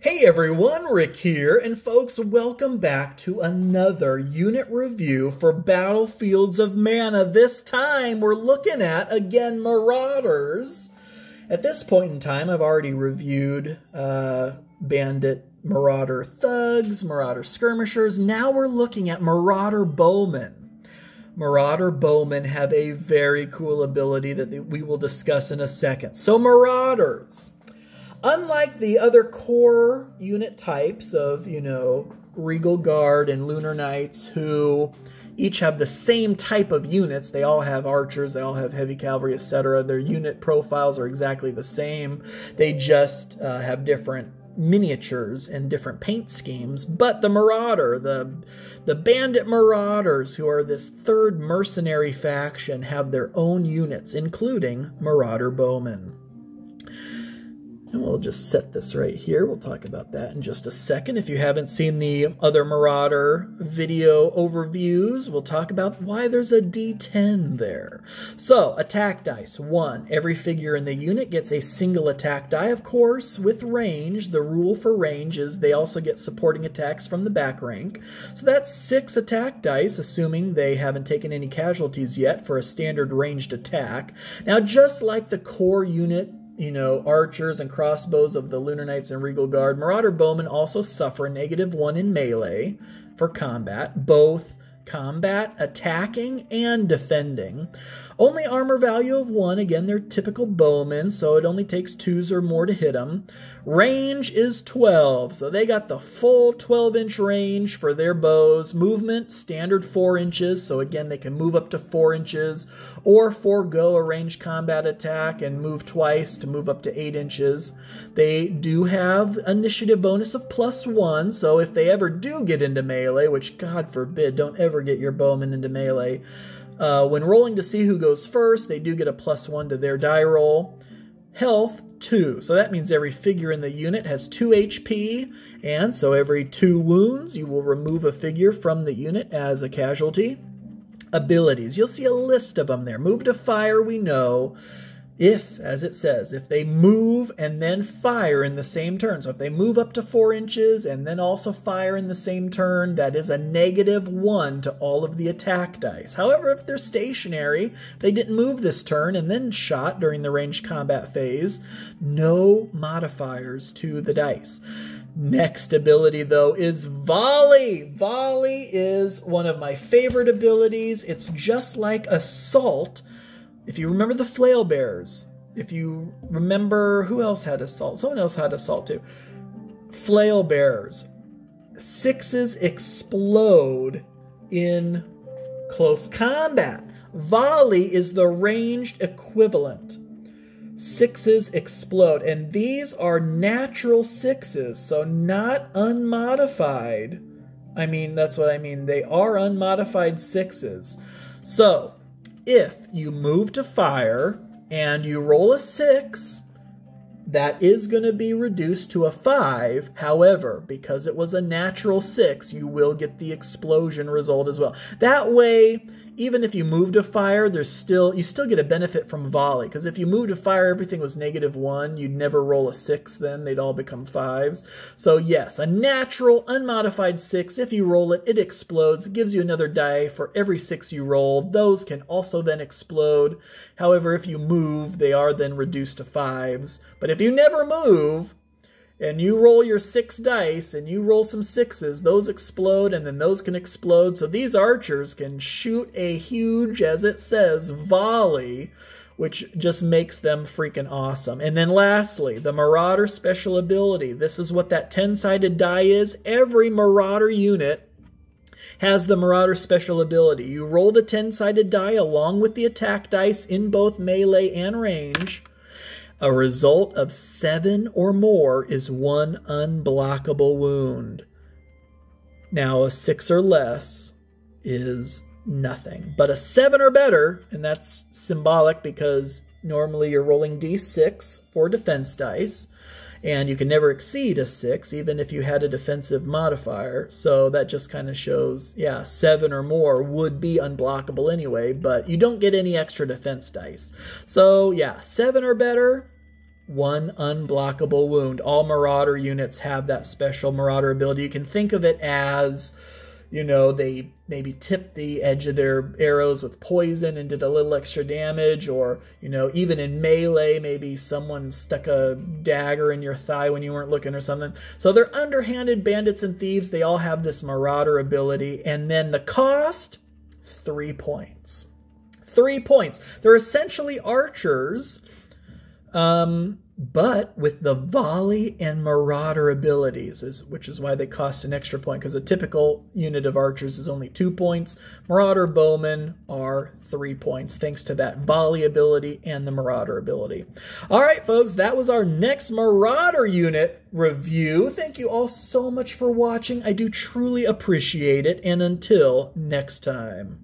Hey everyone, Rick here, and folks, welcome back to another unit review for Battlefields of Mana. This time we're looking at, again, Marauders. At this point in time, I've already reviewed Bandit Marauder Thugs, Marauder Skirmishers. Now we're looking at Marauder Bowmen. Marauder Bowmen have a very cool ability that we will discuss in a second. So Marauders. Unlike the other core unit types of, Regal Guard and Lunar Knights, who each have the same type of units, they all have archers, they all have heavy cavalry, etc. Their unit profiles are exactly the same. They just have different miniatures and different paint schemes. But the Marauder, the bandit Marauders, who are this third mercenary faction, have their own units, including Marauder Bowmen. And we'll just set this right here. We'll talk about that in just a second. If you haven't seen the other Marauder video overviews, we'll talk about why there's a D10 there. So, attack dice. 1. Every figure in the unit gets a single attack die, of course, with range. The rule for range is they also get supporting attacks from the back rank. So that's 6 attack dice, assuming they haven't taken any casualties yet for a standard ranged attack. Now, just like the core unit, archers and crossbows of the Lunar Knights and Regal Guard, Marauder Bowmen also suffer a -1 in melee for combat, both combat, attacking, and defending. Only armor value of 1, again, they're typical bowmen, so it only takes 2s or more to hit them. Range is 12, so they got the full 12-inch range for their bows. Movement, standard 4 inches, so again, they can move up to 4 inches, or forego a ranged combat attack and move twice to move up to 8 inches. They do have initiative bonus of +1, so if they ever do get into melee, which God forbid, don't ever get your bowmen into melee, when rolling to see who goes first, they do get a +1 to their die roll. Health, 2. So that means every figure in the unit has 2 HP, and so every 2 wounds, you will remove a figure from the unit as a casualty. Abilities, you'll see a list of them there. Move to fire, we know. If, as it says, if they move and then fire in the same turn. So if they move up to 4 inches and then also fire in the same turn, that is a -1 to all of the attack dice. However, if they're stationary, if they didn't move this turn and then shot during the ranged combat phase, no modifiers to the dice. Next ability, though, is Volley. Volley is one of my favorite abilities. It's just like Assault. If you remember the Flail Bearers, if you remember, who else had Assault? Someone else had Assault too. Flail Bearers. 6s explode in close combat. Volley is the ranged equivalent. 6s explode, and these are natural 6s, so not unmodified. I mean, that's what I mean. They are unmodified 6s. So, if you move to fire and you roll a 6, that is going to be reduced to a 5. However, because it was a natural 6, you will get the explosion result as well. That way, even if you move to fire, you still get a benefit from Volley. Because if you move to fire, everything was -1, you'd never roll a 6 then. They'd all become 5s. So yes, a natural, unmodified 6. If you roll it, it explodes. It gives you another die for every 6 you roll. Those can also then explode. However, if you move, they are then reduced to 5s. But if you never move, and you roll your 6 dice, and you roll some 6s, those explode, and then those can explode. So these archers can shoot a huge, as it says, volley, which just makes them freaking awesome. And then lastly, the Marauder special ability. This is what that 10-sided die is. Every Marauder unit has the Marauder special ability. You roll the 10-sided die along with the attack dice in both melee and range. A result of 7 or more is 1 unblockable wound. Now, a 6 or less is nothing. But a 7 or better, and that's symbolic because normally you're rolling D6 for defense dice, and you can never exceed a 6, even if you had a defensive modifier. So that just kind of shows, yeah, 7 or more would be unblockable anyway, but you don't get any extra defense dice. So yeah, 7 or better, 1 unblockable wound. All Marauder units have that special Marauder ability. You can think of it as, you know, they maybe tipped the edge of their arrows with poison and did a little extra damage, or, you know, even in melee, maybe someone stuck a dagger in your thigh when you weren't looking or something. So they're underhanded bandits and thieves. They all have this Marauder ability. And then the cost, 3 points. 3 points. They're essentially archers, but with the Volley and Marauder abilities, which is why they cost an extra point, because a typical unit of archers is only 2 points. Marauder Bowmen are 3 points, thanks to that Volley ability and the Marauder ability. All right, folks, that was our next Marauder unit review. Thank you all so much for watching. I do truly appreciate it, and until next time.